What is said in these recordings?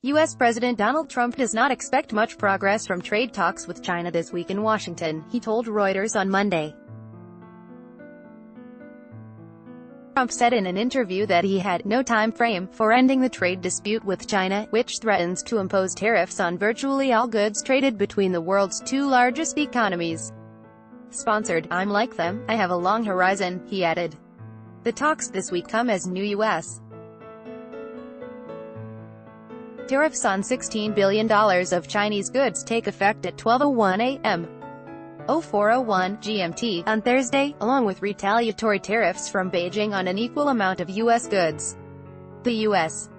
U.S. President Donald Trump does not expect much progress from trade talks with China this week in Washington, he told Reuters on Monday. Trump said in an interview that he had no time frame for ending the trade dispute with China, which threatens to impose tariffs on virtually all goods traded between the world's two largest economies. Sponsored, "I'm like them, I have a long horizon," he added. The talks this week come as new U.S. tariffs on $16 billion of Chinese goods take effect at 12:01 a.m. 0401 GMT on Thursday, along with retaliatory tariffs from Beijing on an equal amount of U.S. goods. The U.S.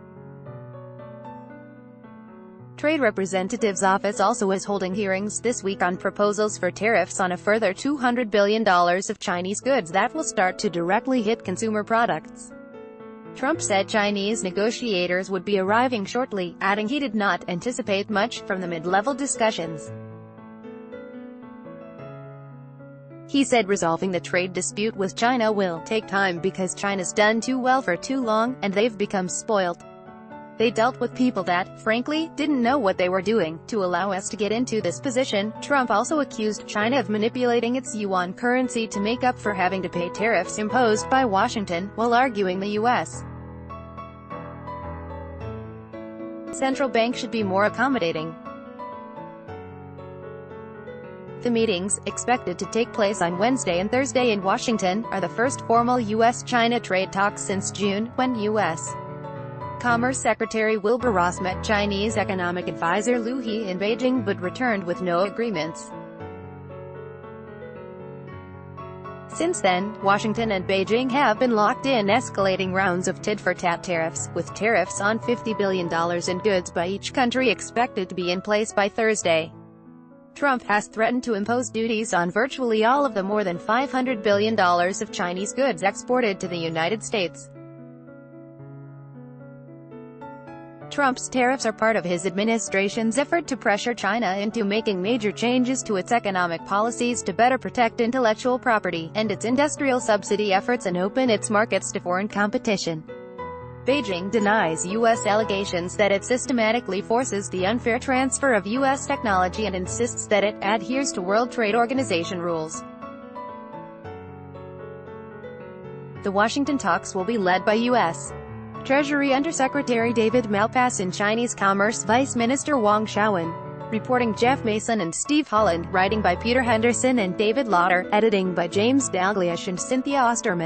Trade Representative's office also is holding hearings this week on proposals for tariffs on a further $200 billion of Chinese goods that will start to directly hit consumer products. Trump said Chinese negotiators would be arriving shortly, adding he did not anticipate much from the mid-level discussions. He said resolving the trade dispute with China will take time because China's done too well for too long, and they've become spoiled. They dealt with people that, frankly, didn't know what they were doing, to allow us to get into this position. Trump also accused China of manipulating its yuan currency to make up for having to pay tariffs imposed by Washington, while arguing the U.S. central bank should be more accommodating. The meetings, expected to take place on Wednesday and Thursday in Washington, are the first formal U.S.-China trade talks since June, when U.S. Commerce Secretary Wilbur Ross met Chinese economic advisor Liu He in Beijing but returned with no agreements. Since then, Washington and Beijing have been locked in escalating rounds of tit-for-tat tariffs, with tariffs on $50 billion in goods by each country expected to be in place by Thursday. Trump has threatened to impose duties on virtually all of the more than $500 billion of Chinese goods exported to the United States. Trump's tariffs are part of his administration's effort to pressure China into making major changes to its economic policies to better protect intellectual property, and its industrial subsidy efforts and open its markets to foreign competition. Beijing denies U.S. allegations that it systematically forces the unfair transfer of U.S. technology and insists that it adheres to World Trade Organization rules. The Washington talks will be led by U.S. Treasury Undersecretary David Malpass and Chinese Commerce Vice Minister Wang Shouwen. Reporting Jeff Mason and Steve Holland, writing by Peter Henderson and David Lauder, editing by James Dalglish and Cynthia Osterman.